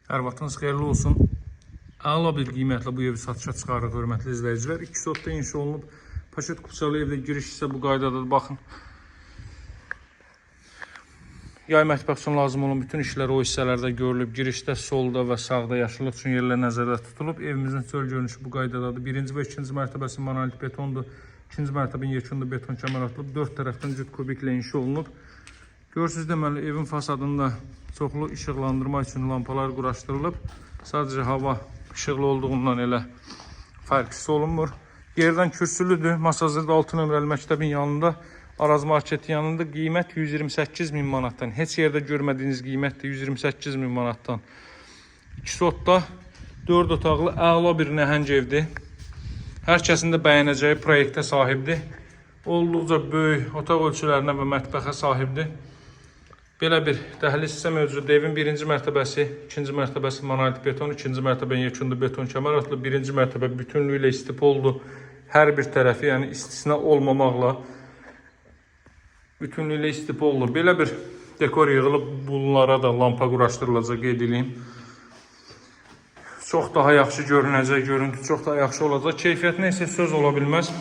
Hər vaxtınız xeyirli olsun. Əla bir qiymətlə bu evi satışa çıxarırıq, hörmətli izləyicilər. 2 sotda inşa olunub. Paşet Kupçalı evdə giriş isə bu qaydadadır. Baxın. Yay mətbəx üçün lazım olan bütün işlər o hissələrdə görülüb. Girişdə solda və sağda yaşıllıq üçün yerlər nəzərdə tutulub. Evimizin çöl görünüşü bu qaydadadır. 1-ci və 2-ci mərtəbəsi monolit betondur. 2-ci mərtəbənin yekunda beton kəmər atılıb. 4 tərəfdən cüt kubiklə inşa olunub. Görürsünüz, deməli, evin fasadında çoxlu işıqlandırma üçün lampalar quraşdırılıb. Sadəcə hava işıqlı olduğundan elə fərqsiz olunmur. Yerdən kürsülüdür. Masazırda 6 nömrəli məktəbin yanında, Araz marketi yanında qiymət 128 min manatdan. Heç yerdə görmədiyiniz qiymətdir 128 min manatdan. 2 sotda 4 otaqlı əla bir nəhəng evdir. Hər kəsin də bəyənəcəyi proyektə sahibdir. Olduqca böyük otaq ölçülərinə və mətbəxə sahibdir. Belə bir dəhliz hissə mövcuddur. Evin 1-ci mərtəbəsi, 2-ci mərtəbəsi monolit beton, 2-ci mərtəbənin yekunda beton kəmər atılıb. 1-ci mərtəbə bütünlüklə istipoldur. Hər bir tərəfi, yəni istisna olmamaqla bütünlüklə istipoldur. Belə bir dekor yığılıb, bunlara da lampa quraşdırılacaq, qeyd edeyim. Çox daha yaxşı görünəcək, görüntü çox daha yaxşı olacaq. Keyfiyyətinə isə söz ola bilməz.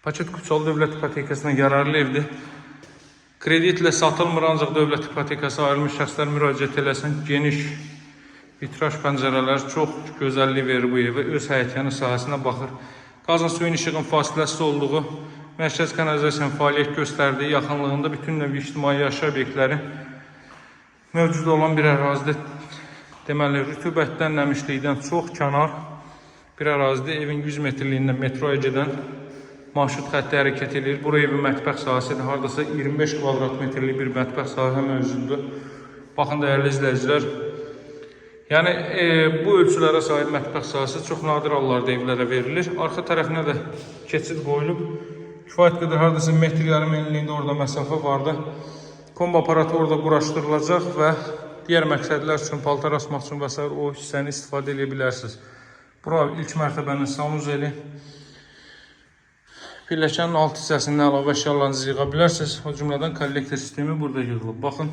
Paşet Kupçalı dövlət ipotekasına yararlı evdir. Kreditlə satılmır, ancaq dövlət ipotekası ayrılmış şəxslər müraciət eləsin. Geniş vitraj pəncərələr çox gözəllik verir bu evə. Öz həyətyanı sahəsinə baxır. Qazın suyun işığın fasiləsiz olduğu, mərkəz kanalizasiyanın fəaliyyət göstərdiyi yaxınlığında bütün növ ictimai yaşayış obyektləri mövcud olan bir ərazidə, deməli, rütubətdən, nəmişlikdən çox kənar bir ərazidə evin 100 metrliyində metroya gedən marşrut xətti hərəkət edir. Buraya evin mətbəx sahəsidir. Haradasa 25 kvadrat metrlik bir mətbəx sahə mövcuddur. Baxın, dəyərli izləyicilər. Yəni, bu ölçülərə sahib mətbəx sahəsi çox nadir hallarda evlərə verilir. Arxa tərəfinə də keçid qoyulub. Kifayət qədər haradasa metr yarım enliyində orada məsafə vardı. Kombi aparatı orada quraşdırılacaq və digər məqsədlər üçün, paltar asmaq üçün və s. o hissəni istifadə edə bilərsiniz. Bura ilk mərtəbənin sanuzeli. Pilləkənin alt hissəsində əlavə əşyalarınızı yığa bilərsiniz. O cümlədən kollektor sistemi burada yığılıb. Baxın.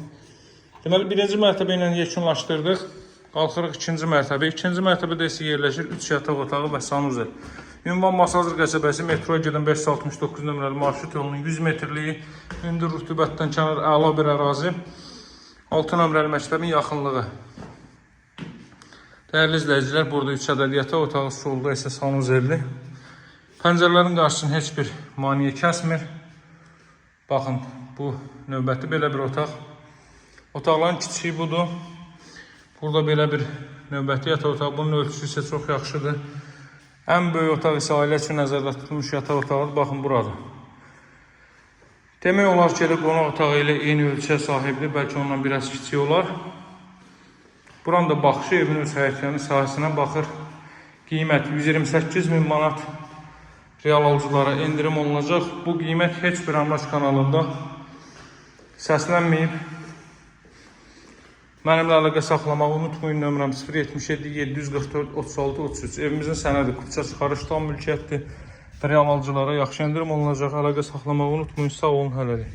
Deməli, 1-ci mərtəbə ilə yekunlaşdırdıq. Qalxırıq 2-ci mərtəbə. 2-ci mərtəbədə isə yerləşir 3 yataq otağı və sanuzel. Ünvan Masazır qəsəbəsi metroya gedən 569 nömrəli marşrut yolunun 100 metrliyi, hündür rütubətdən kənar əla bir ərazi. 6 nömrəli məktəbin yaxınlığı. Dəyərli izləyicilər, burada 3 ədəd yataq otağı, solda isə sanuzelli. Pəncərələrin qarşısını heç bir maneə kəsmir. Baxın, bu növbəti belə bir otaq. Otaqların kiçiyi budur. Burada belə bir növbəti yataq otağı. Bunun ölçüsü isə çox yaxşıdır. Ən böyük otaq isə ailə üçün nəzərdə tutulmuş yataq otağıdır. Baxın, burada. Demək olar ki, qonaq otağı ilə eyni ölçüyə sahibdir. Bəlkə ondan biraz kiçik olar. Buranın da baxışı evin öz həyətyanı sahəsinə baxır. Qiymət 128 min manat. Real alıcılara endirim olunacaq. Bu qiymət heç bir Amraç kanalında səslənməyib. Mənimlə əlaqə saxlamağı unutmayın. Nömrəm 077 744 36 33. Evimizin sənədi Kupça çıxarış tam mülkiyyətdir. Real alıcılara yaxşı endirim olunacaq. Əlaqə saxlamağı unutmayın. Sağ olun, hələlik.